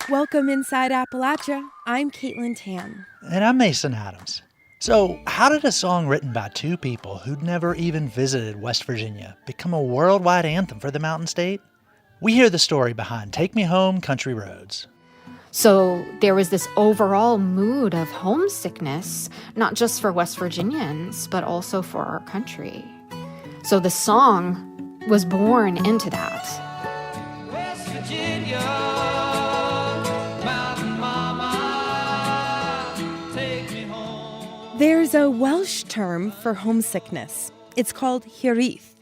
Welcome Inside Appalachia. I'm Caitlin Tan. And I'm Mason Adams. So, how did a song written by two people who'd never even visited West Virginia become a worldwide anthem for the Mountain State? We hear the story behind Take Me Home, Country Roads. So there was this overall mood of homesickness, not just for West Virginians, but also for our country. So the song was born into that. West Virginia, Mountain Mama, take me home. There's a Welsh term for homesickness. It's called hirith.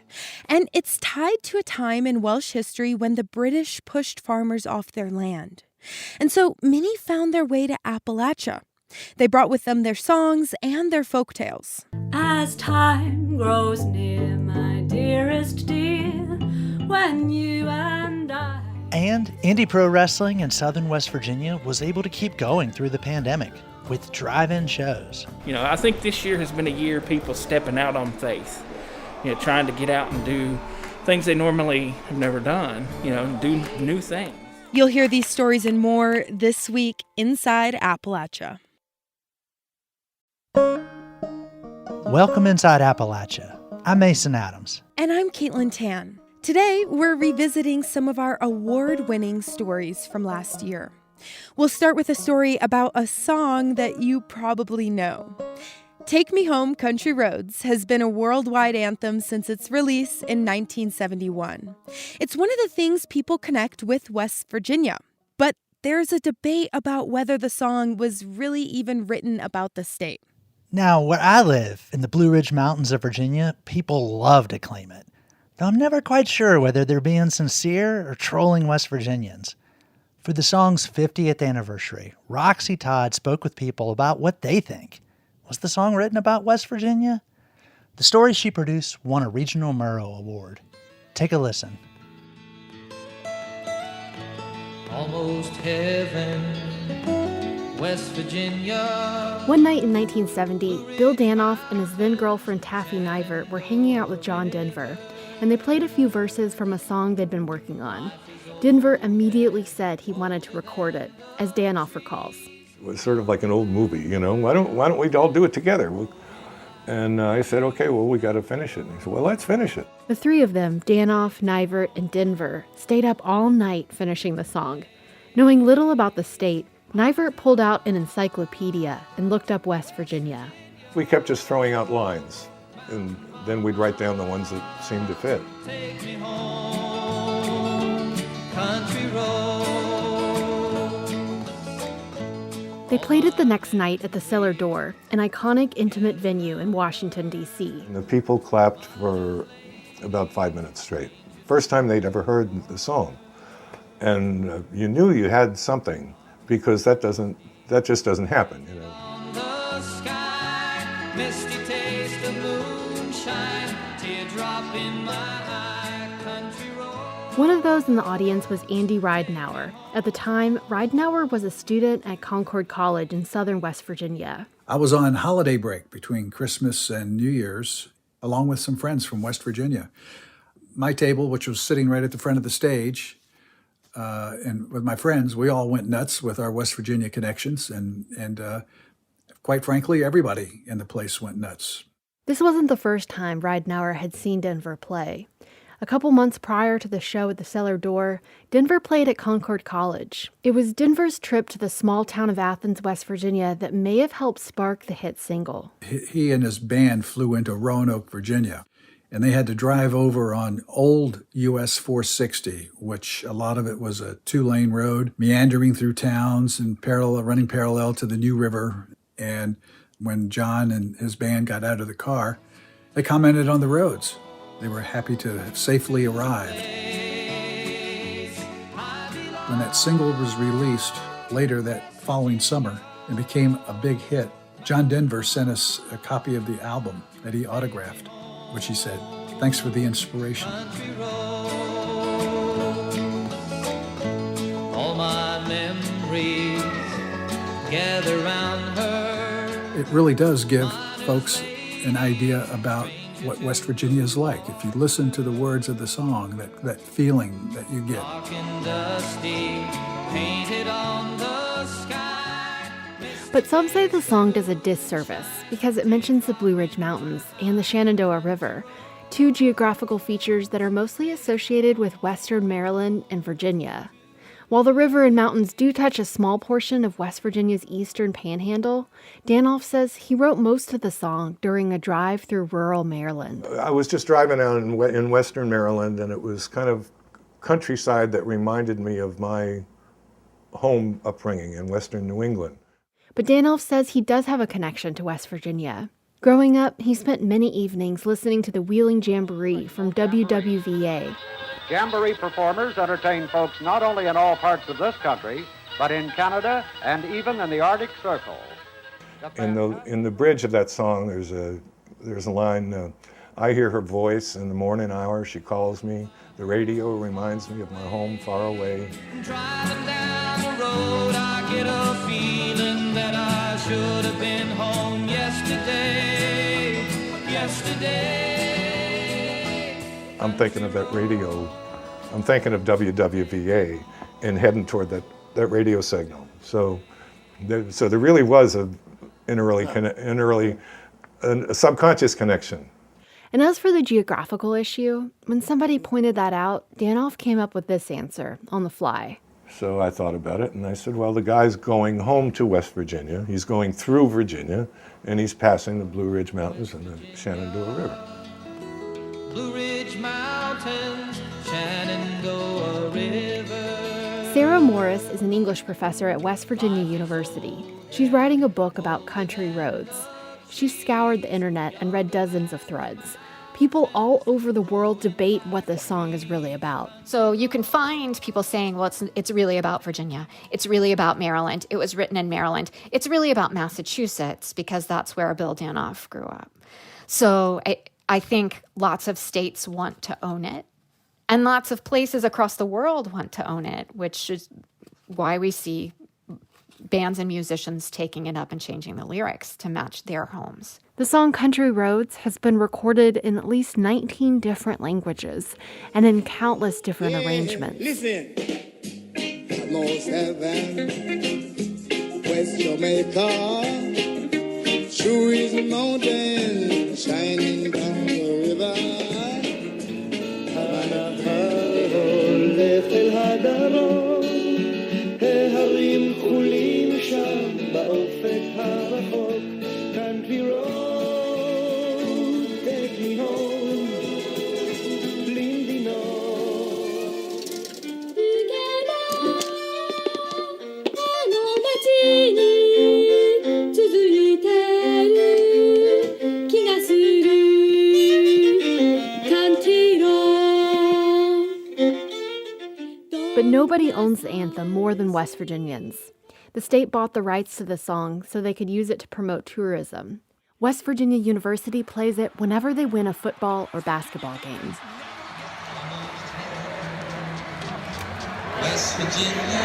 And it's tied to a time in Welsh history when the British pushed farmers off their land. And so many found their way to Appalachia. They brought with them their songs and their folk tales. As time grows near, my dearest dear, when you and I... And indie pro wrestling in southern West Virginia was able to keep going through the pandemic with drive-in shows. I think this year has been a year of people stepping out on faith, trying to get out and do things they normally have never done, do new things. You'll hear these stories and more this week inside Appalachia. Welcome Inside Appalachia. I'm Mason Adams. And I'm Caitlin Tan. Today, we're revisiting some of our award-winning stories from last year. We'll start with a story about a song that you probably know. Take Me Home, Country Roads has been a worldwide anthem since its release in 1971. It's one of the things people connect with West Virginia. But there's a debate about whether the song was really even written about the state. Now, where I live, in the Blue Ridge Mountains of Virginia, people love to claim it. Though I'm never quite sure whether they're being sincere or trolling West Virginians. For the song's 50th anniversary, Roxy Todd spoke with people about what they think. Was the song written about West Virginia? The story she produced won a Regional Murrow Award. Take a listen. Almost heaven, West Virginia. One night in 1970, Bill Danoff and his then-girlfriend Taffy Nivert were hanging out with John Denver, and they played a few verses from a song they'd been working on. Denver immediately said he wanted to record it, as Danoff recalls. It was sort of like an old movie, Why don't we all do it together? And I said, okay, well, we got to finish it. And he said, well, let's finish it. The three of them, Danoff, Nivert, and Denver, stayed up all night finishing the song. Knowing little about the state, Nivert pulled out an encyclopedia and looked up West Virginia. We kept just throwing out lines, and then we'd write down the ones that seemed to fit. Take me home, country roads. They played it the next night at the Cellar Door, an iconic intimate venue in Washington, D.C. And the people clapped for about 5 minutes straight. First time they'd ever heard the song. And you knew you had something, because that just doesn't happen, On the sky, misty taste of moonshine, teardrop in my eye, country road. One of those in the audience was Andy Ridenauer. At the time, Ridenauer was a student at Concord College in southern West Virginia. I was on holiday break between Christmas and New Year's, along with some friends from West Virginia. My table, which was sitting right at the front of the stage, and with my friends, we all went nuts with our West Virginia connections, and quite frankly, everybody in the place went nuts. This wasn't the first time Ridenauer had seen Denver play. A couple months prior to the show at the Cellar Door, Denver played at Concord College. It was Denver's trip to the small town of Athens, West Virginia, that may have helped spark the hit single. He and his band flew into Roanoke, Virginia, and they had to drive over on old US 460, which a lot of it was a 2-lane road, meandering through towns and running parallel to the New River. And when John and his band got out of the car, they commented on the roads. They were happy to have safely arrived. When that single was released later that following summer and became a big hit, John Denver sent us a copy of the album that he autographed, which he said, "Thanks for the inspiration." All my memories gather round her. It really does give folks an idea about what West Virginia is like. If you listen to the words of the song, that feeling that you get. Dark and dusty, painted it on the sky. But some say the song does a disservice because it mentions the Blue Ridge Mountains and the Shenandoah River, two geographical features that are mostly associated with western Maryland and Virginia. While the river and mountains do touch a small portion of West Virginia's eastern panhandle, Danoff says he wrote most of the song during a drive through rural Maryland. I was just driving out in western Maryland, and it was kind of countryside that reminded me of my home upbringing in western New England. But Danoff says he does have a connection to West Virginia. Growing up, he spent many evenings listening to the Wheeling Jamboree from WWVA. Jamboree performers entertain folks not only in all parts of this country, but in Canada and even in the Arctic Circle. In the bridge of that song, there's a line, I hear her voice in the morning hour, she calls me. The radio reminds me of my home far away. Driving down the road, I get a feeling that I should have been home yesterday. I'm thinking of that radio. I'm thinking of WWVA and heading toward that radio signal. So there really was a subconscious connection. And as for the geographical issue, when somebody pointed that out, Danoff came up with this answer on the fly. So I thought about it, and I said, well, the guy's going home to West Virginia. He's going through Virginia, and he's passing the Blue Ridge Mountains and the Shenandoah River. Blue Ridge Mountains, Shenandoah River. Sarah Morris is an English professor at West Virginia University. She's writing a book about country roads. She's scoured the internet and read dozens of threads. People all over the world debate what this song is really about. So you can find people saying, well, it's really about Virginia. It's really about Maryland. It was written in Maryland. It's really about Massachusetts because that's where Bill Danoff grew up. So I think lots of states want to own it. And lots of places across the world want to own it, which is why we see bands and musicians taking it up and changing the lyrics to match their homes. The song Country Roads has been recorded in at least 19 different languages and in countless different arrangements. Listen, North Heaven, West Jamaica, Chewy's mountain, shining down the river. Country road, take me home, Lindy North. あの街に続いてる気がする Country road. But nobody owns the anthem more than West Virginians. The state bought the rights to the song so they could use it to promote tourism. West Virginia University plays it whenever they win a football or basketball game. West Virginia.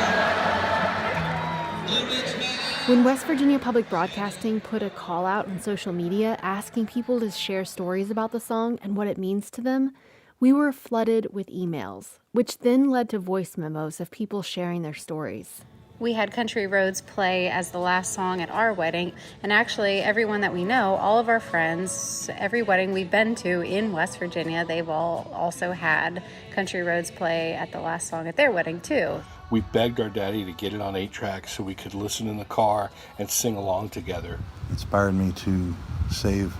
When West Virginia Public Broadcasting put a call out on social media asking people to share stories about the song and what it means to them, we were flooded with emails, which then led to voice memos of people sharing their stories. We had Country Roads play as the last song at our wedding, and actually everyone that we know, all of our friends, every wedding we've been to in West Virginia, they've all also had Country Roads play at the last song at their wedding too. We begged our daddy to get it on 8-track so we could listen in the car and sing along together. It inspired me to save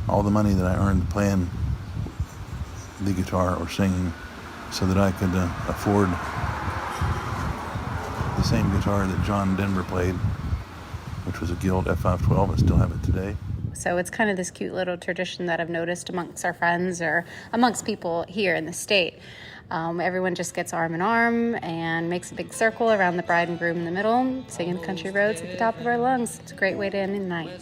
all the money that I earned playing the guitar or singing so that I could afford the same guitar that John Denver played, which was a Guild F512. I still have it today. So it's kind of this cute little tradition that I've noticed amongst our friends or amongst people here in the state. Everyone just gets arm in arm and makes a big circle around the bride and groom in the middle, singing Country Roads at the top of our lungs. It's a great way to end the night.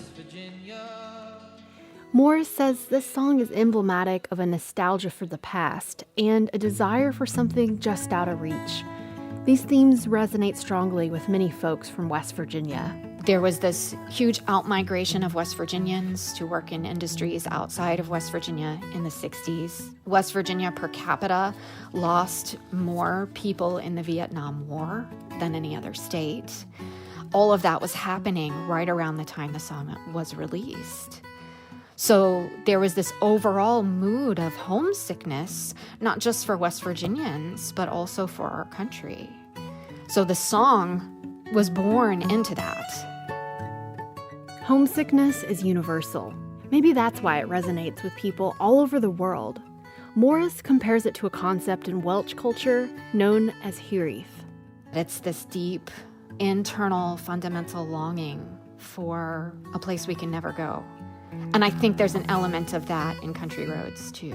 Morris says this song is emblematic of a nostalgia for the past and a desire for something just out of reach. These themes resonate strongly with many folks from West Virginia. There was this huge outmigration of West Virginians to work in industries outside of West Virginia in the 60s. West Virginia per capita lost more people in the Vietnam War than any other state. All of that was happening right around the time the song was released. So there was this overall mood of homesickness, not just for West Virginians, but also for our country. So the song was born into that. Homesickness is universal. Maybe that's why it resonates with people all over the world. Morris compares it to a concept in Welsh culture known as hiraeth. It's this deep, internal, fundamental longing for a place we can never go. And I think there's an element of that in Country Roads, too.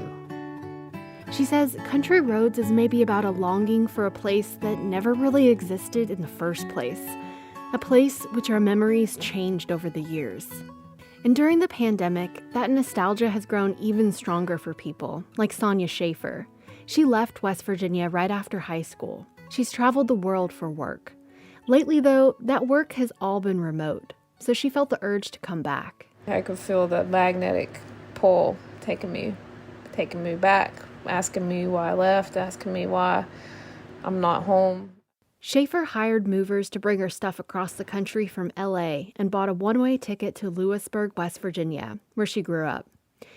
She says Country Roads is maybe about a longing for a place that never really existed in the first place. A place which our memories changed over the years. And during the pandemic, that nostalgia has grown even stronger for people, like Sonia Schaefer. She left West Virginia right after high school. She's traveled the world for work. Lately, though, that work has all been remote, so she felt the urge to come back. I could feel the magnetic pull taking me back, asking me why I left, asking me why I'm not home. Schaefer hired movers to bring her stuff across the country from LA and bought a one-way ticket to Lewisburg, West Virginia, where she grew up.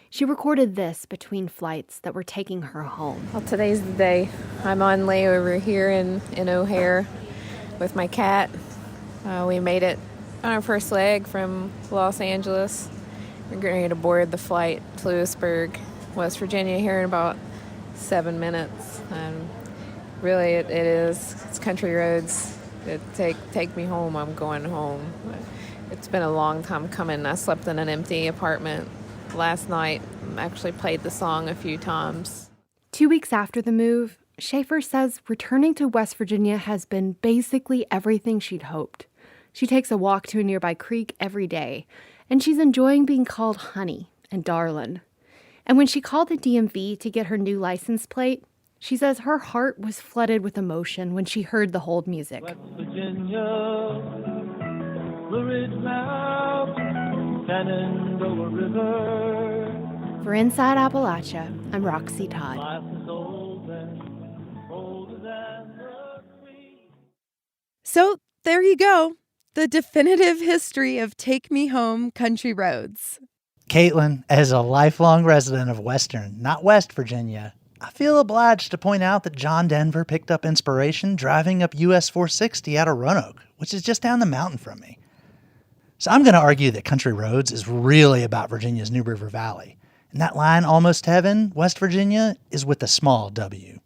She recorded this between flights that were taking her home. Well, today's the day. I'm on layover here in O'Hare with my cat. We made it on our first leg from Los Angeles. We're getting ready to board the flight to Lewisburg, West Virginia here in about 7 minutes. Really, it is. It's Country Roads. Take me home. I'm going home. It's been a long time coming. I slept in an empty apartment last night. Actually played the song a few times. 2 weeks after the move, Schaefer says returning to West Virginia has been basically everything she'd hoped. She takes a walk to a nearby creek every day, and she's enjoying being called honey and darlin'. And when she called the DMV to get her new license plate, she says her heart was flooded with emotion when she heard the hold music. West Virginia, Blue Ridge Mountains, Shenandoah River. For Inside Appalachia, I'm Roxy Todd. Life is older than the tree. So there you go. The definitive history of Take Me Home, Country Roads. Caitlin, as a lifelong resident of Western, not West Virginia, I feel obliged to point out that John Denver picked up inspiration driving up US 460 out of Roanoke, which is just down the mountain from me. So I'm going to argue that Country Roads is really about Virginia's New River Valley. And that line, Almost Heaven, West Virginia, is with a small W.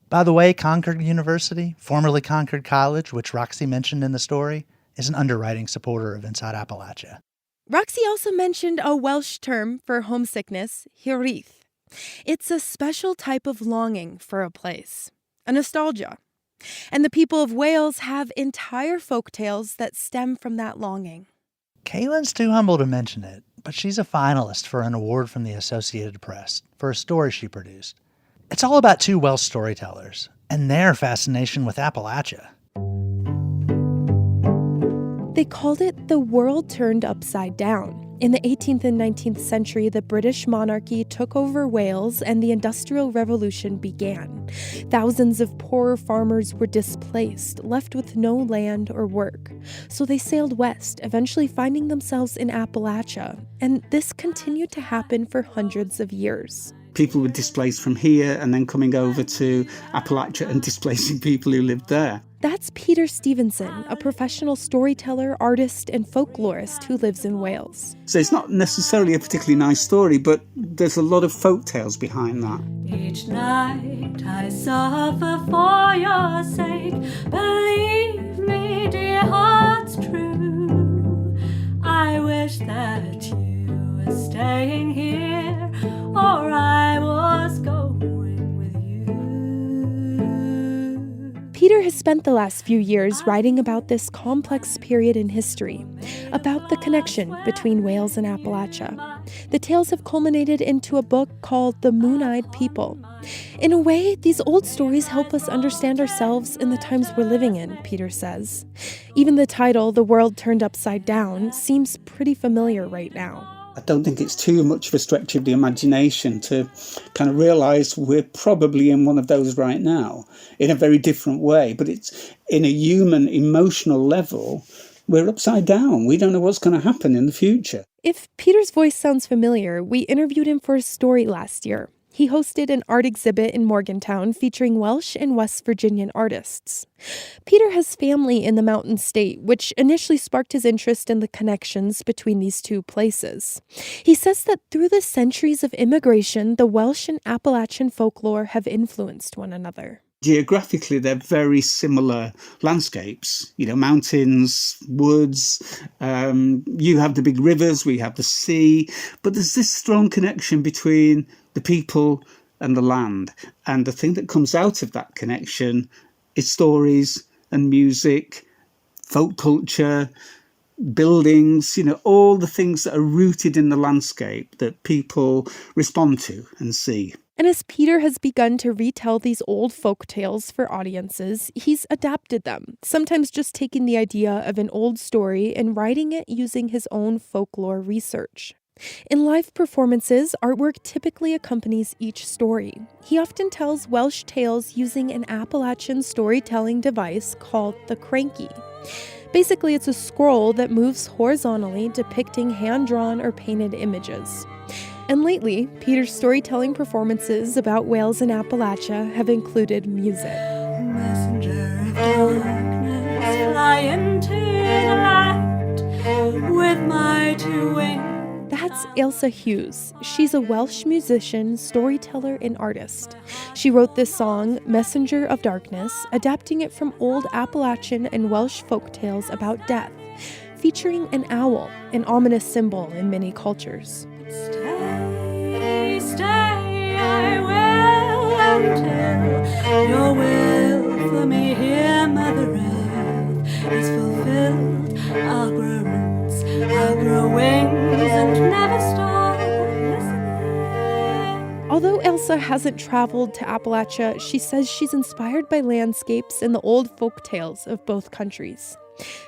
By the way, Concord University, formerly Concord College, which Roxy mentioned in the story, is an underwriting supporter of Inside Appalachia. Roxy also mentioned a Welsh term for homesickness, hiraeth. It's a special type of longing for a place, a nostalgia. And the people of Wales have entire folktales that stem from that longing. Caitlin's too humble to mention it, but she's a finalist for an award from the Associated Press for a story she produced. It's all about two Welsh storytellers and their fascination with Appalachia. They called it the world turned upside down. In the 18th and 19th century, the British monarchy took over Wales and the Industrial Revolution began. Thousands of poorer farmers were displaced, left with no land or work. So they sailed west, eventually finding themselves in Appalachia. And this continued to happen for hundreds of years. People were displaced from here and then coming over to Appalachia and displacing people who lived there. That's Peter Stevenson, a professional storyteller, artist, and folklorist who lives in Wales. So it's not necessarily a particularly nice story, but there's a lot of folk tales behind that. Each night I suffer for your sake. Believe me, dear heart's true. I wish that you were staying here, or I was going with you. Peter has spent the last few years writing about this complex period in history, about the connection between Wales and Appalachia. The tales have culminated into a book called The Moon-Eyed People. In a way, these old stories help us understand ourselves in the times we're living in, Peter says. Even the title, The World Turned Upside Down, seems pretty familiar right now. I don't think it's too much of a stretch of the imagination to kind of realise we're probably in one of those right now, in a very different way. But it's in a human, emotional level, we're upside down. We don't know what's going to happen in the future. If Peter's voice sounds familiar, we interviewed him for a story last year. He hosted an art exhibit in Morgantown featuring Welsh and West Virginian artists. Peter has family in the Mountain State, which initially sparked his interest in the connections between these two places. He says that through the centuries of immigration, the Welsh and Appalachian folklore have influenced one another. Geographically, they're very similar landscapes, mountains, woods. You have the big rivers, we have the sea, but there's this strong connection between the people and the land. And the thing that comes out of that connection is stories and music, folk culture, buildings, all the things that are rooted in the landscape that people respond to and see. And as Peter has begun to retell these old folk tales for audiences, he's adapted them, sometimes just taking the idea of an old story and writing it using his own folklore research. In live performances, artwork typically accompanies each story. He often tells Welsh tales using an Appalachian storytelling device called the cranky. Basically, it's a scroll that moves horizontally, depicting hand-drawn or painted images. And lately, Peter's storytelling performances about Wales and Appalachia have included music. Messenger of darkness, fly into the light with my two wings. That's Ailsa Hughes. She's a Welsh musician, storyteller, and artist. She wrote this song, Messenger of Darkness, adapting it from old Appalachian and Welsh folktales about death, featuring an owl, an ominous symbol in many cultures. Stay, stay, I will until your will for me here, Mother Earth, is fulfilled. I'll grow roots, I'll grow wings, and never stop listening. Although Ailsa hasn't traveled to Appalachia, she says she's inspired by landscapes and the old folk tales of both countries.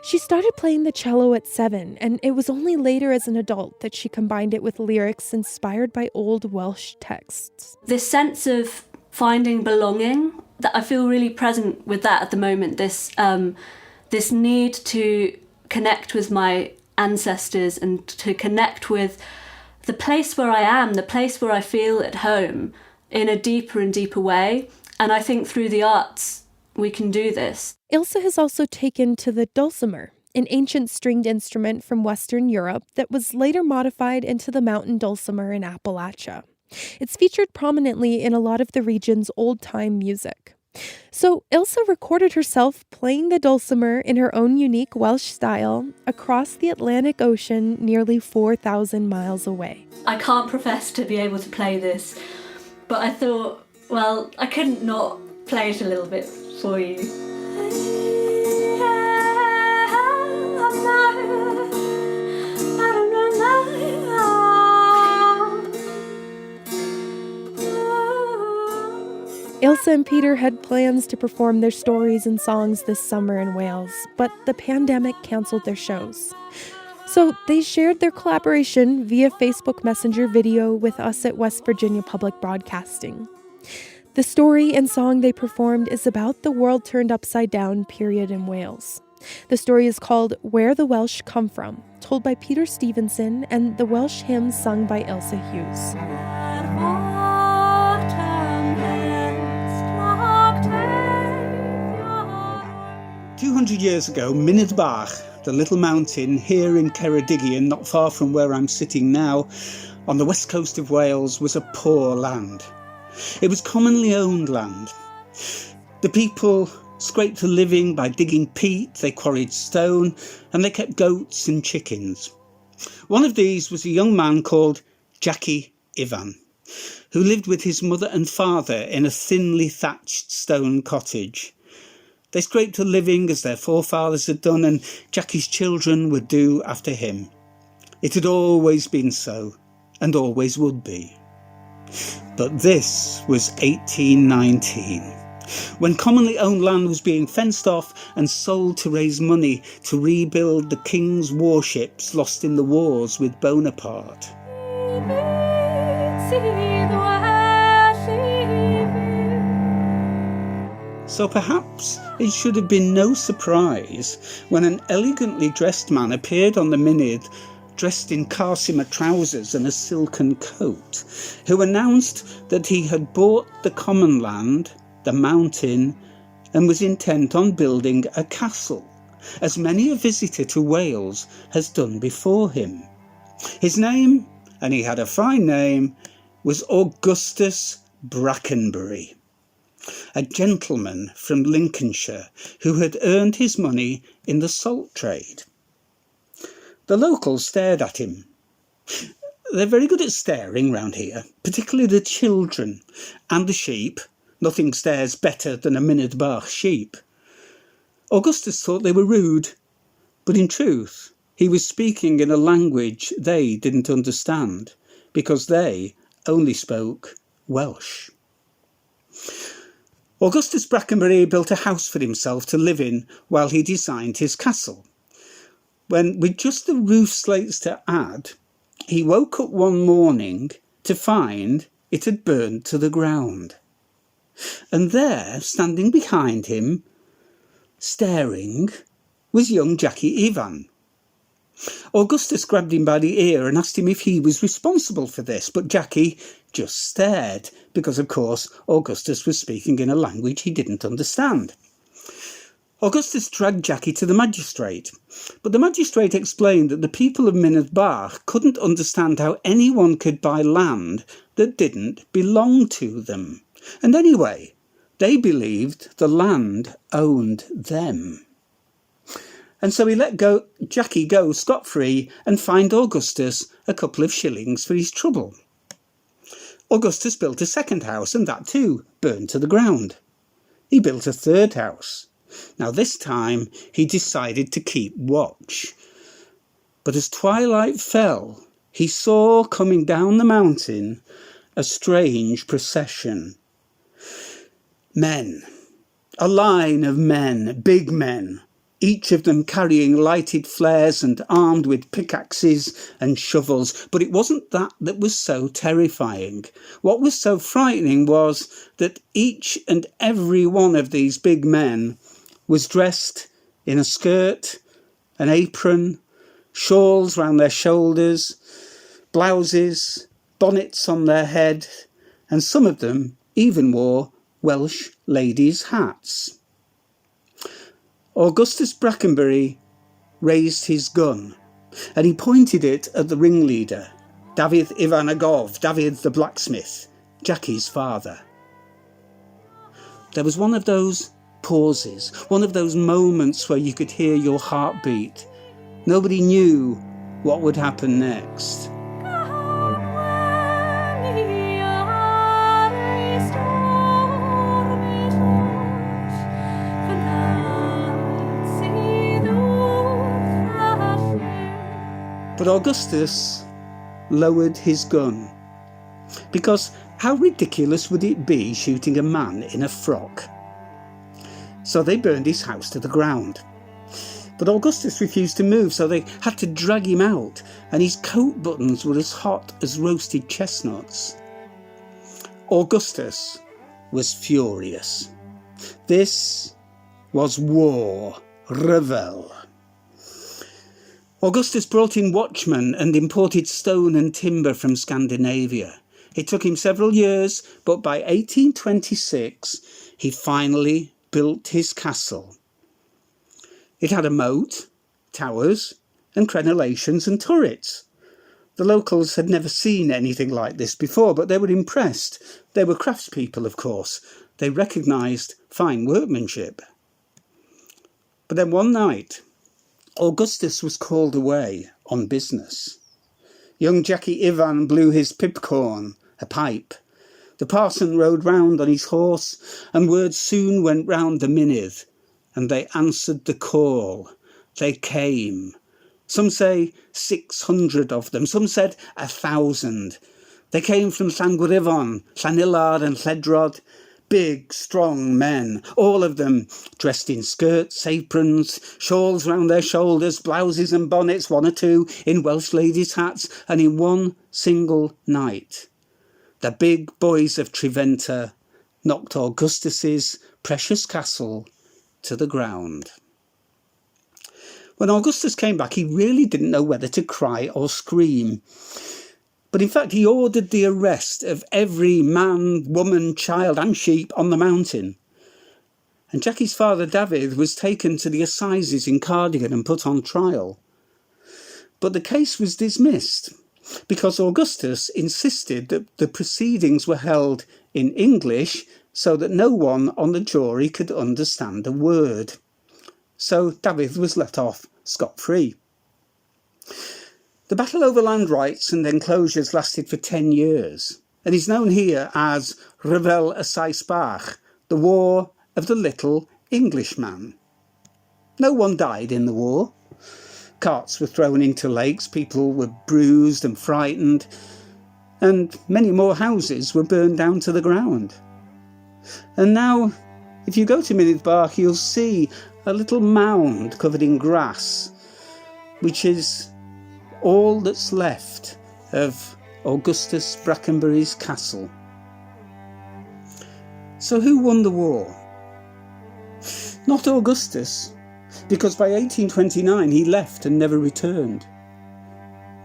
She started playing the cello at 7, and it was only later as an adult that she combined it with lyrics inspired by old Welsh texts. This sense of finding belonging, that I feel really present with that at the moment, this need to connect with my ancestors and to connect with the place where I am, the place where I feel at home in a deeper and deeper way. And I think through the arts, we can do this. Ailsa has also taken to the dulcimer, an ancient stringed instrument from Western Europe that was later modified into the mountain dulcimer in Appalachia. It's featured prominently in a lot of the region's old-time music. So Ailsa recorded herself playing the dulcimer in her own unique Welsh style across the Atlantic Ocean nearly 4,000 miles away. I can't profess to be able to play this, but I thought, well, I couldn't not play it a little bit for you. Ailsa and Peter had plans to perform their stories and songs this summer in Wales, but the pandemic canceled their shows. So they shared their collaboration via Facebook Messenger video with us at West Virginia Public Broadcasting. The story and song they performed is about the world turned upside down period in Wales. The story is called Where the Welsh Come From, told by Peter Stevenson, and the Welsh hymn sung by Ailsa Hughes. 200 years ago, Mynydd Bach, the little mountain here in Ceredigion, not far from where I'm sitting now, on the west coast of Wales, was a poor land. It was commonly owned land. The people scraped a living by digging peat, they quarried stone, and they kept goats and chickens. One of these was a young man called Jackie Ivan, who lived with his mother and father in a thinly thatched stone cottage. They scraped a living as their forefathers had done, and Jackie's children would do after him. It had always been so, and always would be. But this was 1819, when commonly owned land was being fenced off and sold to raise money to rebuild the king's warships lost in the wars with Bonaparte. So perhaps it should have been no surprise when an elegantly dressed man appeared on the Mynydd, dressed in Carsima trousers and a silken coat, who announced that he had bought the common land, the mountain, and was intent on building a castle, as many a visitor to Wales has done before him. His name, and he had a fine name, was Augustus Brackenbury, a gentleman from Lincolnshire who had earned his money in the salt trade. The locals stared at him. They're very good at staring round here, particularly the children and the sheep. Nothing stares better than a Mynydd Bach sheep. Augustus thought they were rude, but in truth, he was speaking in a language they didn't understand, because they only spoke Welsh. Augustus Brackenbury built a house for himself to live in while he designed his castle. When, with just the roof slates to add, he woke up one morning to find it had burned to the ground. And there, standing behind him, staring, was young Jackie Ivan. Augustus grabbed him by the ear and asked him if he was responsible for this, but Jackie just stared, because of course Augustus was speaking in a language he didn't understand. Augustus dragged Jackie to the magistrate, but the magistrate explained that the people of Mynydd Bach couldn't understand how anyone could buy land that didn't belong to them. And anyway, they believed the land owned them. And so he let Jackie go scot-free and fined Augustus a couple of shillings for his trouble. Augustus built a second house, and that too burned to the ground. He built a third house. Now this time he decided to keep watch. But as twilight fell, he saw coming down the mountain a strange procession. Men, a line of men, big men, each of them carrying lighted flares and armed with pickaxes and shovels. But it wasn't that was so terrifying. What was so frightening was that each and every one of these big men was dressed in a skirt, an apron, shawls round their shoulders, blouses, bonnets on their head, and some of them even wore Welsh ladies' hats. Augustus Brackenbury raised his gun, and he pointed it at the ringleader, Dafydd Ivanagov, Dafydd the blacksmith, Jackie's father. There was one of those pauses, one of those moments where you could hear your heartbeat. Nobody knew what would happen next. But Augustus lowered his gun, because how ridiculous would it be shooting a man in a frock? So they burned his house to the ground. But Augustus refused to move, so they had to drag him out, and his coat buttons were as hot as roasted chestnuts. Augustus was furious. This was war, revel. Augustus brought in watchmen and imported stone and timber from Scandinavia. It took him several years, but by 1826 he finally built his castle. It had a moat, towers, and crenellations and turrets. The locals had never seen anything like this before, but they were impressed. They were craftspeople, of course. They recognised fine workmanship. But then one night, Augustus was called away on business. Young Jackie Ivan blew his pibcorn, a pipe. The parson rode round on his horse, and word soon went round the Mynydd and they answered the call. They came. Some say 600 of them. Some said 1,000. They came from Llangwrifon, Llanillard and Lledrod. Big, strong men, all of them dressed in skirts, aprons, shawls round their shoulders, blouses and bonnets, one or two in Welsh ladies' hats, and in one single night, the big boys of Treventer knocked Augustus's precious castle to the ground. When Augustus came back, he really didn't know whether to cry or scream. But in fact, he ordered the arrest of every man, woman, child and sheep on the mountain. And Jackie's father, David, was taken to the assizes in Cardigan and put on trial. But the case was dismissed because Augustus insisted that the proceedings were held in English so that no one on the jury could understand a word. So David was let off scot-free. The battle over land rights and enclosures lasted for 10 years and is known here as Rhyfel y Sais Bach, the War of the Little Englishman. No one died in the war. Carts were thrown into lakes, people were bruised and frightened, and many more houses were burned down to the ground. And now, if you go to Mynydd Bach, you'll see a little mound covered in grass, which is all that's left of Augustus Brackenbury's castle. So who won the war? Not Augustus, because by 1829 he left and never returned.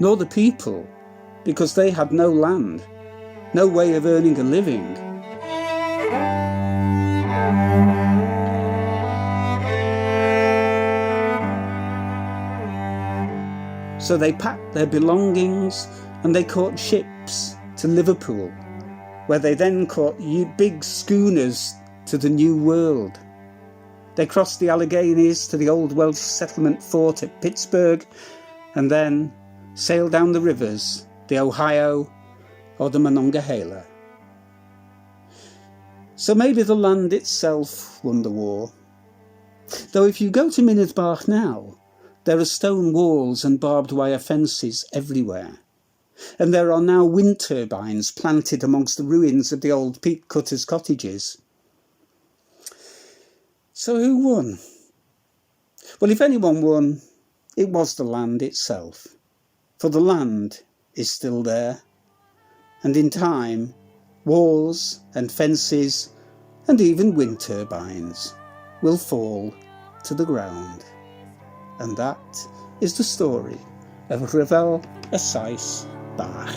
Nor the people, because they had no land, no way of earning a living. So they packed their belongings and they caught ships to Liverpool, where they then caught big schooners to the New World. They crossed the Alleghenies to the old Welsh settlement fort at Pittsburgh and then sailed down the rivers, the Ohio or the Monongahela. So maybe the land itself won the war. Though if you go to Mynydd Bach now, there are stone walls and barbed wire fences everywhere. And there are now wind turbines planted amongst the ruins of the old peat cutters' cottages. So who won? Well, if anyone won, it was the land itself. For the land is still there. And in time, walls and fences and even wind turbines will fall to the ground. And that is the story of Rhyfel y Sais Bach.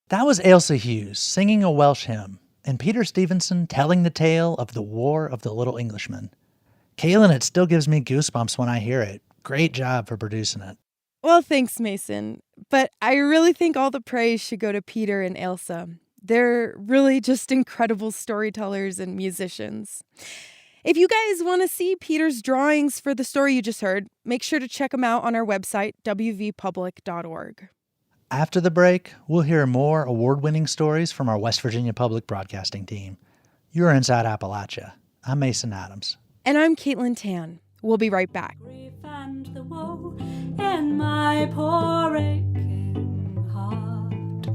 That was Ailsa Hughes singing a Welsh hymn, and Peter Stevenson telling the tale of the War of the Little Englishman. Kaylin, it still gives me goosebumps when I hear it. Great job for producing it. Well, thanks, Mason. But I really think all the praise should go to Peter and Ailsa. They're really just incredible storytellers and musicians. If you guys want to see Peter's drawings for the story you just heard, make sure to check them out on our website, wvpublic.org. After the break, we'll hear more award-winning stories from our West Virginia Public Broadcasting team. You're Inside Appalachia. I'm Mason Adams. And I'm Caitlin Tan. We'll be right back. And the woe in my poor aching heart.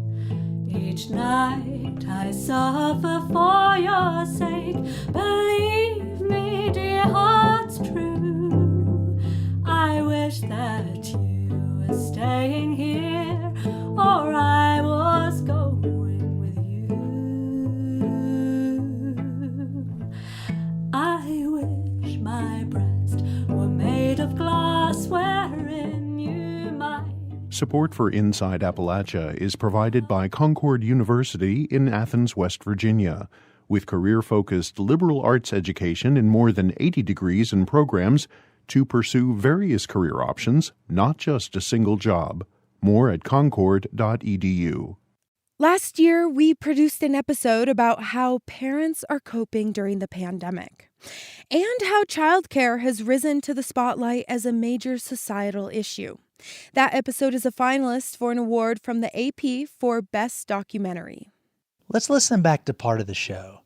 Each night I suffer for your sake. Believe me, dear heart's true. I wish that you were staying here, or I was going with you. I wish my breast were made of glass wherein you might. Support for Inside Appalachia is provided by Concord University in Athens, West Virginia. With career-focused liberal arts education in more than 80 degrees and programs to pursue various career options, not just a single job. More at concord.edu. Last year, we produced an episode about how parents are coping during the pandemic and how childcare has risen to the spotlight as a major societal issue. That episode is a finalist for an award from the AP for Best Documentary. Let's listen back to part of the show.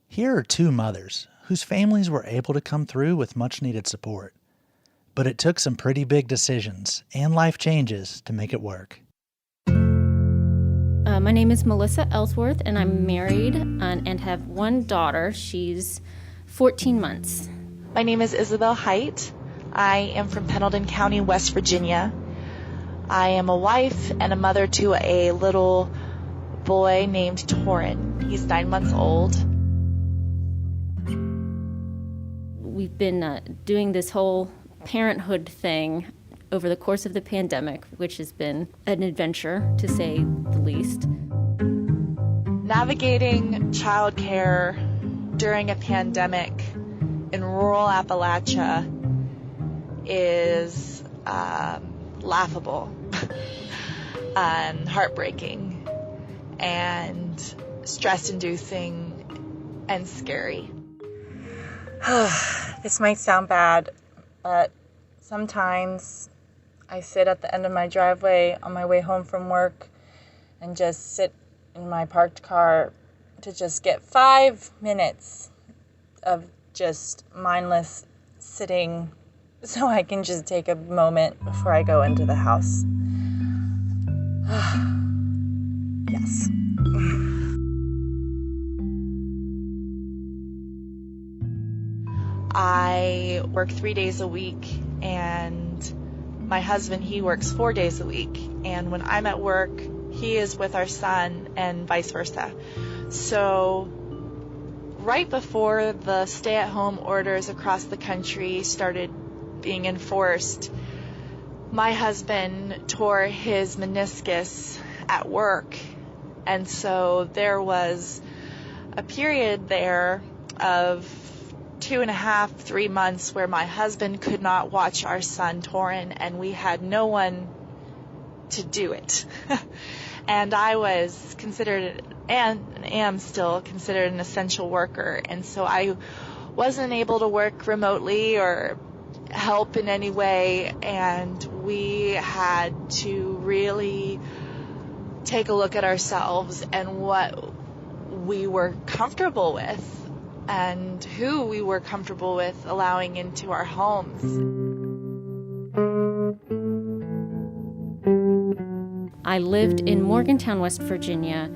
Here are two mothers whose families were able to come through with much-needed support. But it took some pretty big decisions and life changes to make it work. My name is Melissa Ellsworth, and I'm married and have one daughter. She's 14 months. My name is Isabel Height. I am from Pendleton County, West Virginia. I am a wife and a mother to a little boy named Torin. He's 9 months old. We've been doing this whole parenthood thing over the course of the pandemic, which has been an adventure, to say the least. Navigating childcare during a pandemic in rural Appalachia is laughable and heartbreaking and stress-inducing and scary. This might sound bad, but sometimes I sit at the end of my driveway on my way home from work and just sit in my parked car to just get 5 minutes of just mindless sitting so I can just take a moment before I go into the house. Yes. I work 3 days a week, and my husband, he works 4 days a week. And when I'm at work, he is with our son, and vice versa. So right before the stay-at-home orders across the country started being enforced, my husband tore his meniscus at work. And so there was a period there of 2.5, 3 months where my husband could not watch our son Torin, and we had no one to do it. And I was considered, and am still considered, an essential worker, and so I wasn't able to work remotely or help in any way, and we had to really take a look at ourselves and what we were comfortable with and who we were comfortable with allowing into our homes. I lived in Morgantown, West Virginia,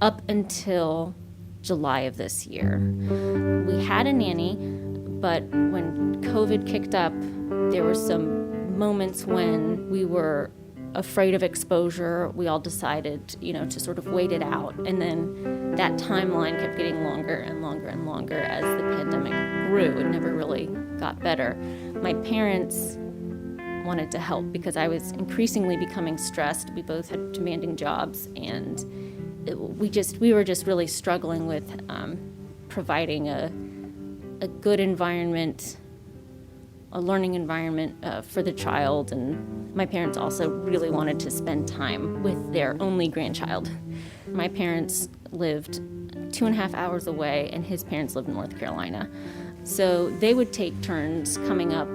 up until July of this year. We had a nanny, but when COVID kicked up, there were some moments when we were afraid of exposure. We all decided, to sort of wait it out. And then that timeline kept getting longer and longer and longer as the pandemic grew. It never really got better. My parents wanted to help because I was increasingly becoming stressed. We both had demanding jobs, and we were just really struggling with providing a good environment, a learning environment for the child. And my parents also really wanted to spend time with their only grandchild. My parents lived 2.5 hours away, and his parents lived in North Carolina. So they would take turns coming up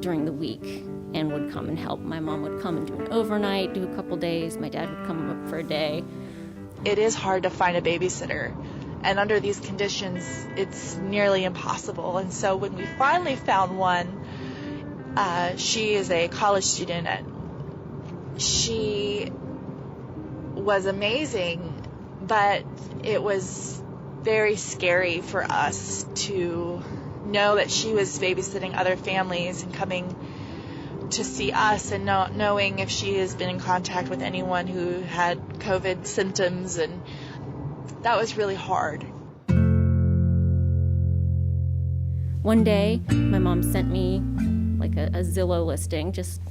during the week and would come and help. My mom would come and do an overnight, do a couple days. My dad would come up for a day. It is hard to find a babysitter, and under these conditions, it's nearly impossible. And so when we finally found one, she is a college student, and she was amazing, but it was very scary for us to know that she was babysitting other families and coming to see us, and not knowing if she has been in contact with anyone who had COVID symptoms, and that was really hard. One day, my mom sent me like a Zillow listing, just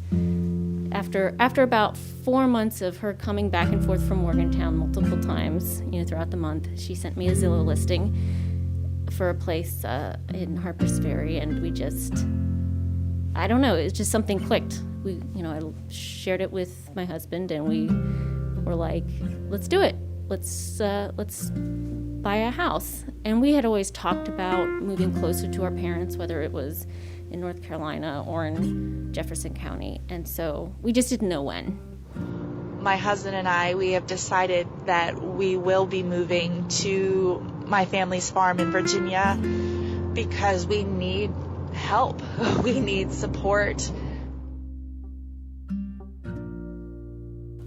after about 4 months of her coming back and forth from Morgantown multiple times, throughout the month. She sent me a Zillow listing for a place in Harpers Ferry, and we just, I don't know, it's just something clicked. I shared it with my husband, and we were like, let's do it. Let's buy a house. And we had always talked about moving closer to our parents, whether it was in North Carolina or in Jefferson County. And so we just didn't know when. My husband and I, we have decided that we will be moving to my family's farm in Virginia because we need help. We need support.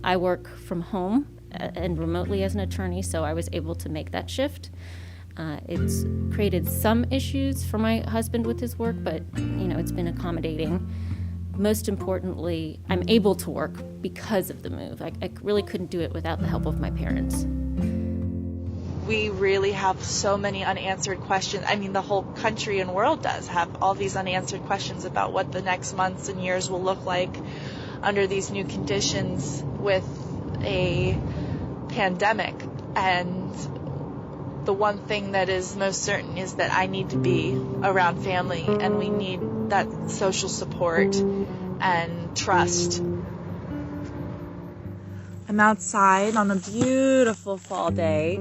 I work from home and remotely as an attorney, so I was able to make that shift. It's created some issues for my husband with his work, but it's been accommodating. Most importantly, I'm able to work because of the move. I really couldn't do it without the help of my parents. We really have so many unanswered questions. I mean, the whole country and world does have all these unanswered questions about what the next months and years will look like under these new conditions with a pandemic. And the one thing that is most certain is that I need to be around family, and we need that social support and trust. I'm outside on a beautiful fall day.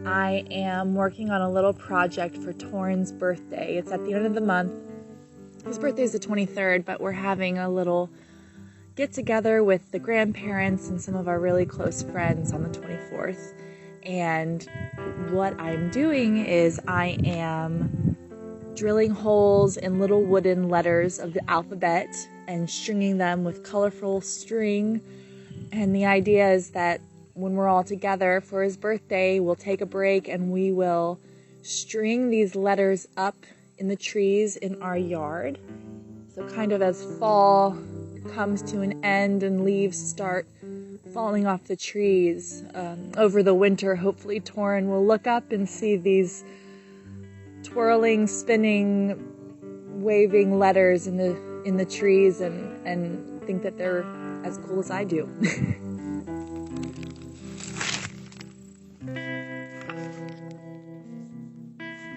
I am working on a little project for Torrin's birthday. It's at the end of the month. His birthday is the 23rd, but we're having a little get-together with the grandparents and some of our really close friends on the 24th. And what I'm doing is I am drilling holes in little wooden letters of the alphabet and stringing them with colorful string. And the idea is that when we're all together for his birthday, we'll take a break and we will string these letters up in the trees in our yard. So kind of as fall comes to an end and leaves start falling off the trees over the winter, hopefully Torrin will look up and see these twirling, spinning, waving letters in the trees and think that they're as cool as I do.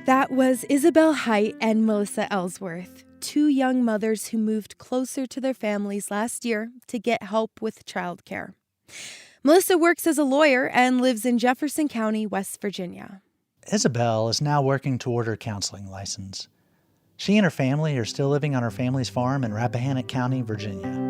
That was Isabel Height and Melissa Ellsworth, two young mothers who moved closer to their families last year to get help with childcare. Melissa works as a lawyer and lives in Jefferson County, West Virginia. Isabel is now working toward her counseling license. She and her family are still living on her family's farm in Rappahannock County, Virginia.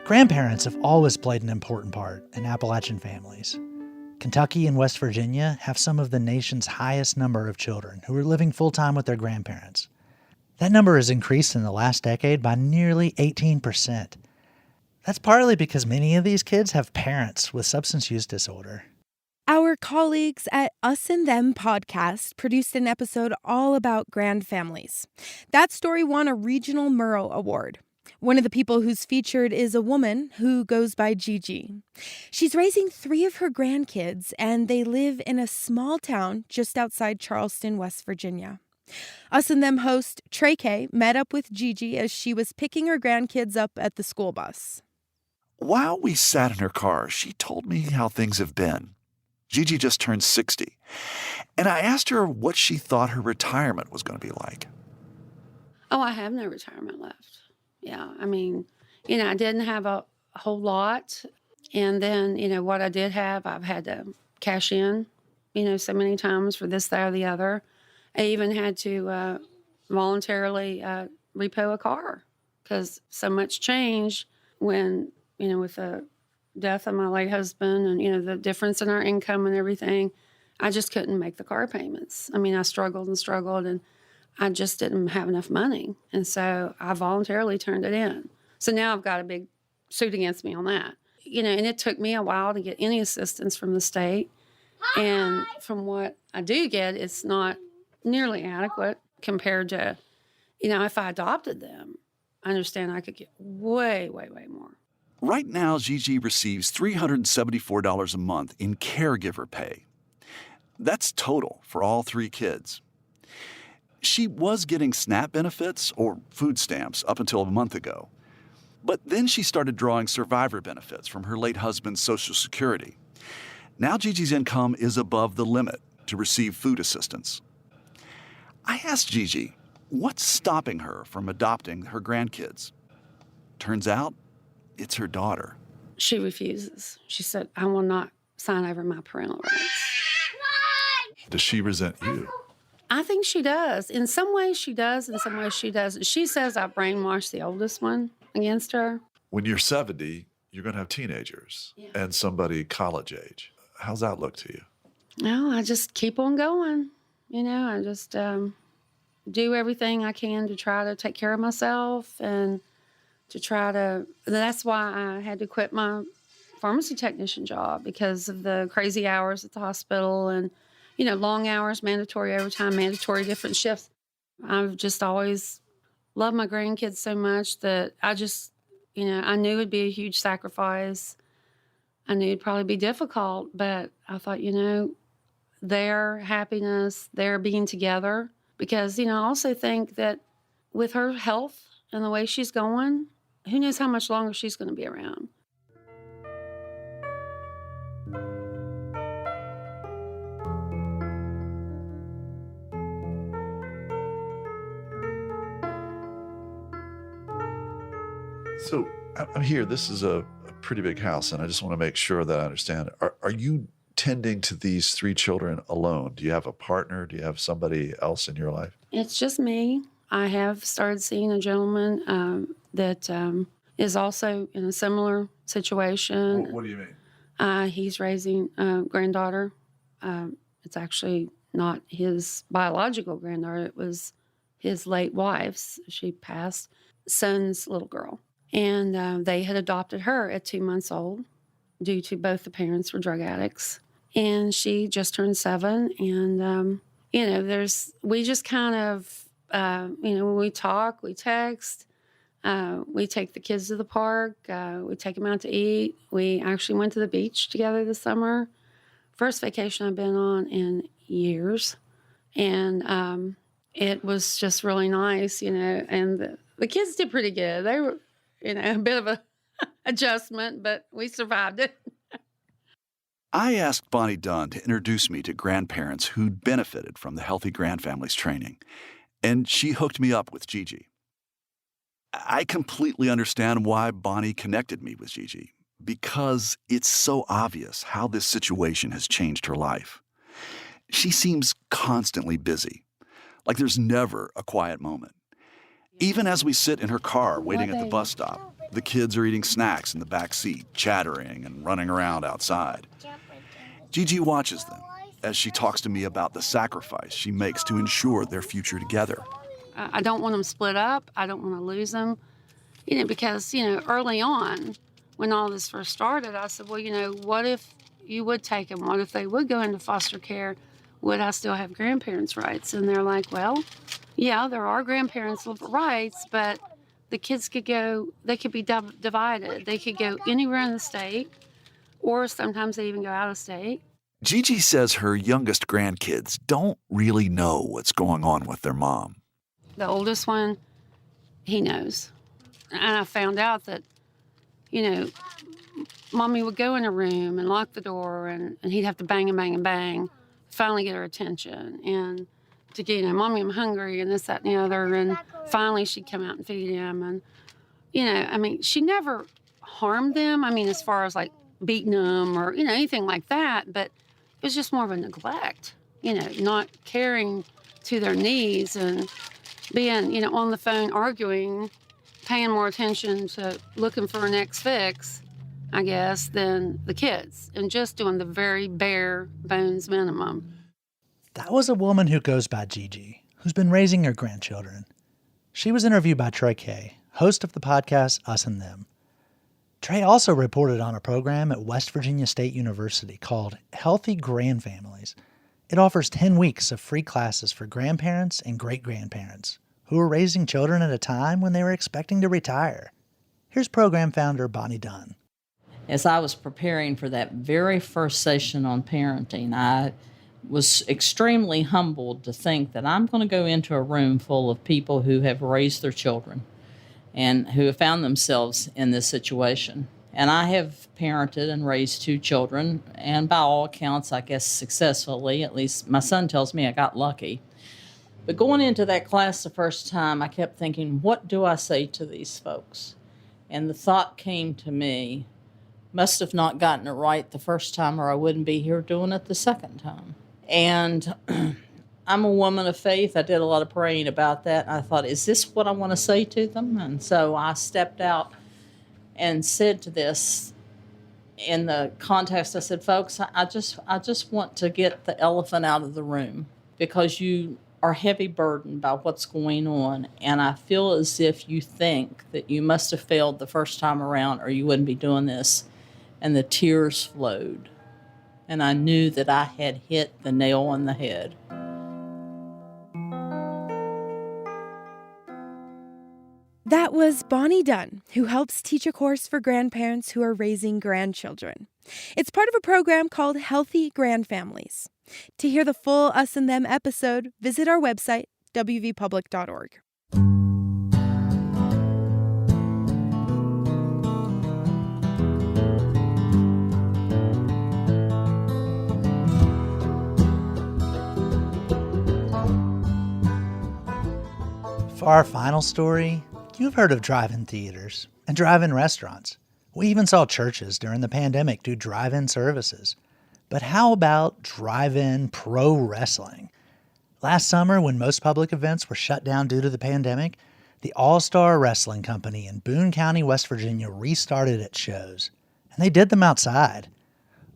Grandparents have always played an important part in Appalachian families. Kentucky and West Virginia have some of the nation's highest number of children who are living full-time with their grandparents. That number has increased in the last decade by nearly 18%. That's partly because many of these kids have parents with substance use disorder. Our colleagues at Us and Them podcast produced an episode all about grand families. That story won a regional Murrow Award. One of the people who's featured is a woman who goes by Gigi. She's raising 3 of her grandkids, and they live in a small town just outside Charleston, West Virginia. Us and Them host Trey K met up with Gigi as she was picking her grandkids up at the school bus. While we sat in her car, she told me how things have been. Gigi just turned 60, and I asked her what she thought her retirement was going to be like. Oh, I have no retirement left. Yeah, I mean, I didn't have a whole lot. And then, what I did have, I've had to cash in, so many times for this, that, or the other. I even had to voluntarily repo a car because so much changed when, with the death of my late husband and, the difference in our income and everything. I just couldn't make the car payments. I mean, I struggled and I just didn't have enough money. And so I voluntarily turned it in. So now I've got a big suit against me on that. And it took me a while to get any assistance from the state. And from what I do get, it's not nearly adequate compared to, if I adopted them. I understand I could get way, way, way more. Right now, Gigi receives $374 a month in caregiver pay. That's total for all 3 kids. She was getting SNAP benefits or food stamps up until a month ago. But then she started drawing survivor benefits from her late husband's Social Security. Now Gigi's income is above the limit to receive food assistance. I asked Gigi, what's stopping her from adopting her grandkids? Turns out, it's her daughter. She refuses. She said, I will not sign over my parental rights. Does she resent you? I think she does. In some ways she does, in some ways she doesn't. She says I brainwashed the oldest one against her. When you're 70, you're going to have teenagers and somebody college age. How's that look to you? No, I just keep on going. I just do everything I can to try to take care of myself and to try to, that's why I had to quit my pharmacy technician job because of the crazy hours at the hospital and, long hours, mandatory overtime, mandatory different shifts. I've just always loved my grandkids so much that I just, I knew it'd be a huge sacrifice. I knew it'd probably be difficult, but I thought, their happiness, their being together, because, I also think that with her health and the way she's going, who knows how much longer she's going to be around. So I'm here. This is a pretty big house, and I just want to make sure that I understand. Are you tending to these 3 children alone? Do you have a partner? Do you have somebody else in your life? It's just me. I have started seeing a gentleman that is also in a similar situation. What do you mean? He's raising a granddaughter. It's actually not his biological granddaughter. It was his late wife's. She passed. Son's little girl. And they had adopted her at 2 months old due to both the parents were drug addicts. And she just turned 7. And, we just kind of, when we talk, we text, we take the kids to the park, we take them out to eat. We actually went to the beach together this summer. First vacation I've been on in years. And it was just really nice, and the kids did pretty good. They were, a bit of a adjustment, but we survived it. I asked Bonnie Dunn to introduce me to grandparents who'd benefited from the Healthy Grandfamilies training, and she hooked me up with Gigi. I completely understand why Bonnie connected me with Gigi, because it's so obvious how this situation has changed her life. She seems constantly busy, like there's never a quiet moment. Even as we sit in her car waiting at the bus stop, the kids are eating snacks in the back seat, chattering and running around outside. Gigi watches them as she talks to me about the sacrifice she makes to ensure their future together. I don't want them split up. I don't want to lose them, because, early on when all this first started, I said, well, what if you would take them? What if they would go into foster care? Would I still have grandparents' rights? And they're like, well, yeah, there are grandparents' rights, but the kids could be divided. They could go anywhere in the state, or sometimes they even go out of state. Gigi says her youngest grandkids don't really know what's going on with their mom. The oldest one, he knows. And I found out that, Mommy would go in a room and lock the door, and he'd have to bang and bang and bang, finally get her attention. And to get, Mommy, I'm hungry, and this, that, and the other. And finally she'd come out and feed him. And, she never harmed them. As far as like beating them or, anything like that. But it was just more of a neglect, not caring to their needs and being, on the phone arguing, paying more attention to looking for a next fix, I guess, than the kids, and just doing the very bare bones minimum. That was a woman who goes by Gigi, who's been raising her grandchildren. She was interviewed by Trey Kay, host of the podcast Us and Them. Trey also reported on a program at West Virginia State University called Healthy Grandfamilies. It offers 10 weeks of free classes for grandparents and great-grandparents who are raising children at a time when they were expecting to retire. Here's program founder Bonnie Dunn. As I was preparing for that very first session on parenting, I was extremely humbled to think that I'm going to go into a room full of people who have raised their children and who have found themselves in this situation. And I have parented and raised 2 children, and by all accounts, I guess successfully. At least my son tells me I got lucky. But going into that class the first time, I kept thinking, what do I say to these folks? And the thought came to me, must have not gotten it right the first time or I wouldn't be here doing it the second time. And I'm a woman of faith. I did a lot of praying about that. I thought, is this what I want to say to them? And so I stepped out and said to this in the context, I said, folks, I just want to get the elephant out of the room because you are heavy burdened by what's going on. And I feel as if you think that you must have failed the first time around or you wouldn't be doing this. And the tears flowed. And I knew that I had hit the nail on the head. That was Bonnie Dunn, who helps teach a course for grandparents who are raising grandchildren. It's part of a program called Healthy Grandfamilies. To hear the full Us and Them episode, visit our website, wvpublic.org. For our final story, you've heard of drive-in theaters and drive-in restaurants. We even saw churches during the pandemic do drive-in services. But how about drive-in pro wrestling? Last summer, when most public events were shut down due to the pandemic, the All-Star Wrestling Company in Boone County, West Virginia restarted its shows. And they did them outside.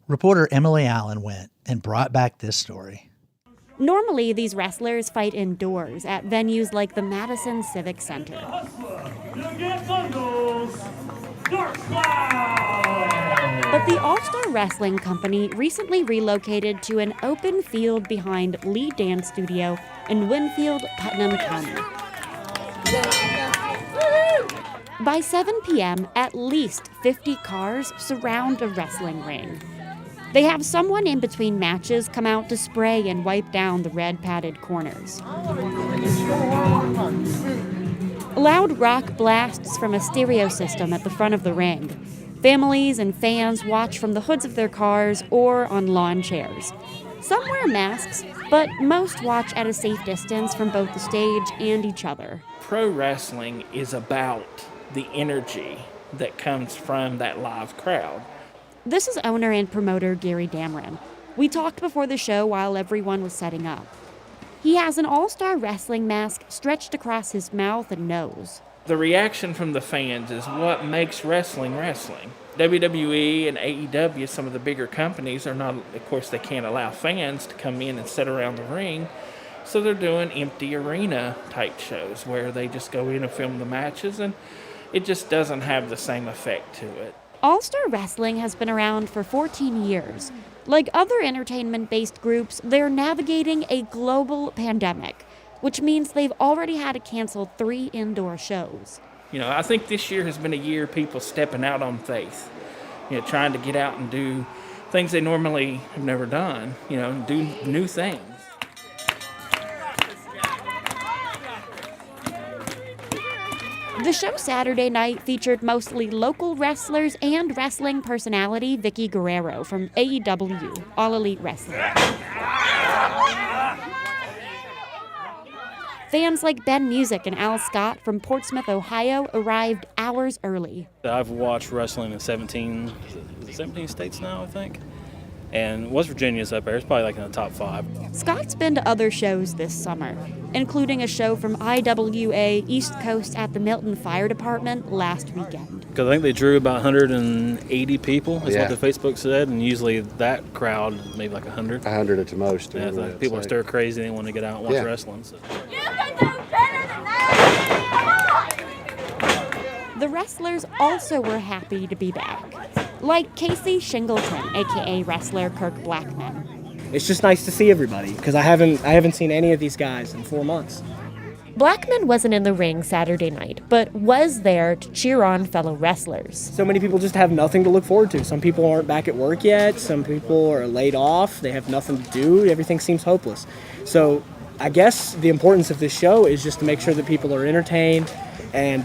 Reporter Emily Allen went and brought back this story. Normally, these wrestlers fight indoors at venues like the Madison Civic Center. But the All-Star Wrestling Company recently relocated to an open field behind Lee Dance Studio in Winfield, Putnam County. By 7 p.m., at least 50 cars surround a wrestling ring. They have someone in between matches come out to spray and wipe down the red padded corners. Loud rock blasts from a stereo system at the front of the ring. Families and fans watch from the hoods of their cars or on lawn chairs. Some wear masks, but most watch at a safe distance from both the stage and each other. Pro wrestling is about the energy that comes from that live crowd. This is owner and promoter Gary Dameron. We talked before the show while everyone was setting up. He has an all-star wrestling mask stretched across his mouth and nose. The reaction from the fans is what makes wrestling wrestling. WWE and AEW, some of the bigger companies, are not, of course, they can't allow fans to come in and sit around the ring. So they're doing empty arena type shows where they just go in and film the matches, and it just doesn't have the same effect to it. All-Star Wrestling has been around for 14 years. Like other entertainment-based groups, they're navigating a global pandemic, which means they've already had to cancel 3 indoor shows. You know, I think this year has been a year of people stepping out on faith, you know, trying to get out and do things they normally have never done, you know, do new things. The show Saturday night featured mostly local wrestlers and wrestling personality Vicky Guerrero from AEW, All Elite Wrestling. Fans like Ben Music and Al Scott from Portsmouth, Ohio arrived hours early. I've watched wrestling in 17 states now, I think. And West Virginia's up there. It's probably like in the top 5. Scott's been to other shows this summer, including a show from IWA East Coast at the Milton Fire Department last weekend. Because I think they drew about 180 people, is Yeah. what the Facebook said, and usually that crowd, maybe like 100. 100 at the most. Yeah, I think people are stir crazy. They want to get out and watch wrestling. So. The wrestlers also were happy to be back, like Casey Shingleton, aka wrestler Kirk Blackman. It's just nice to see everybody because I haven't seen any of these guys in 4 months. Blackman wasn't in the ring Saturday night, but was there to cheer on fellow wrestlers. So many people just have nothing to look forward to. Some people aren't back at work yet. Some people are laid off. They have nothing to do. Everything seems hopeless. So I guess the importance of this show is just to make sure that people are entertained and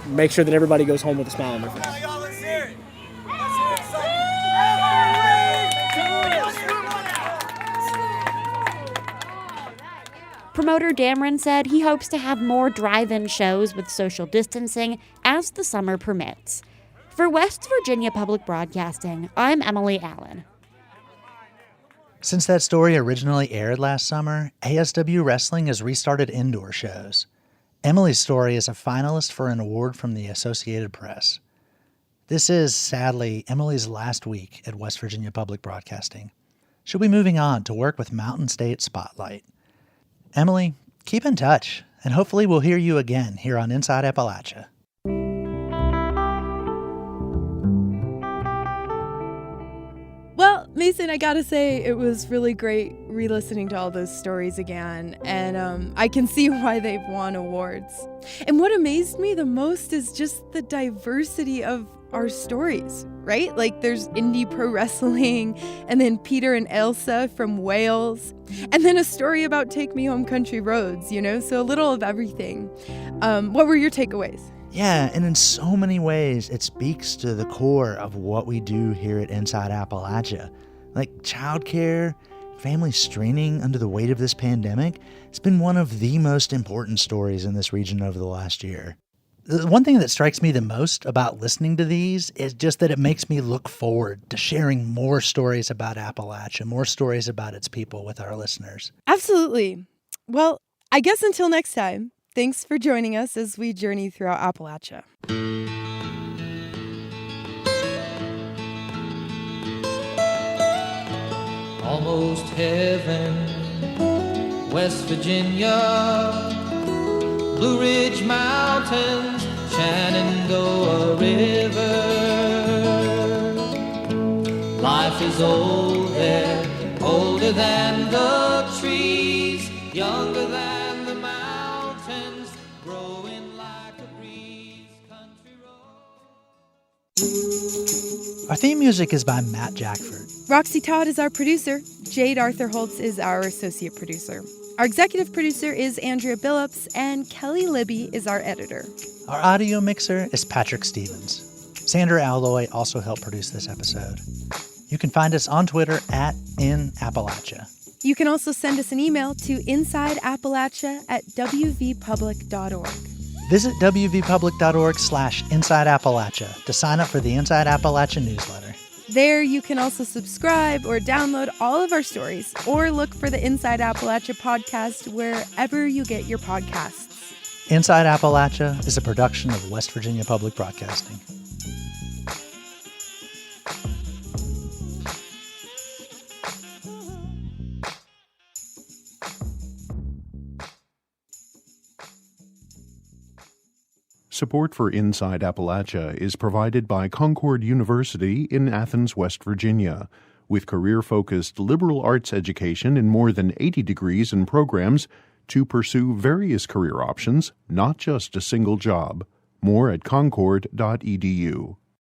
make sure that everybody goes home with a smile on their face. promoter Dameron said he hopes to have more drive-in shows with social distancing as the summer permits. For West Virginia Public Broadcasting, I'm Emily Allen. Since that story originally aired last summer, ASW Wrestling has restarted indoor shows. Emily's story is a finalist for an award from the Associated Press. This is, sadly, Emily's last week at West Virginia Public Broadcasting. She'll be moving on to work with Mountain State Spotlight. Emily, keep in touch, and hopefully we'll hear you again here on Inside Appalachia. Well, Mason, I gotta say, it was really great re-listening to all those stories again, and I can see why they've won awards. And what amazed me the most is just the diversity of our stories, right? Like, there's indie pro wrestling, and then Peter and Elsa from Wales, and then a story about Take Me Home Country Roads, so a little of everything. What were your takeaways? Yeah, and in so many ways, it speaks to the core of what we do here at Inside Appalachia. Like childcare, family straining under the weight of this pandemic, it's been one of the most important stories in this region over the last year. The one thing that strikes me the most about listening to these is just that it makes me look forward to sharing more stories about Appalachia, more stories about its people with our listeners. Absolutely. Well, I guess until next time, thanks for joining us as we journey throughout Appalachia. Almost heaven, West Virginia, Blue Ridge Mountains, Shenandoah River. Life is old there, older than the trees, younger than the mountains, growing like a breeze, country road. Our theme music is by Matt Jackford. Roxy Todd is our producer. Jade Arthur Holtz is our associate producer. Our executive producer is Andrea Billups, and Kelly Libby is our editor. Our audio mixer is Patrick Stevens. Sandra Alloy also helped produce this episode. You can find us on Twitter @InAppalachia. You can also send us an email to insideappalachia@wvpublic.org. Visit wvpublic.org/InsideAppalachia to sign up for the Inside Appalachia newsletter. There you can also subscribe or download all of our stories, or look for the Inside Appalachia podcast wherever you get your podcasts. Inside Appalachia is a production of West Virginia Public Broadcasting. Support for Inside Appalachia is provided by Concord University in Athens, West Virginia, with career-focused liberal arts education in more than 80 degrees and programs to pursue various career options, not just a single job. More at concord.edu.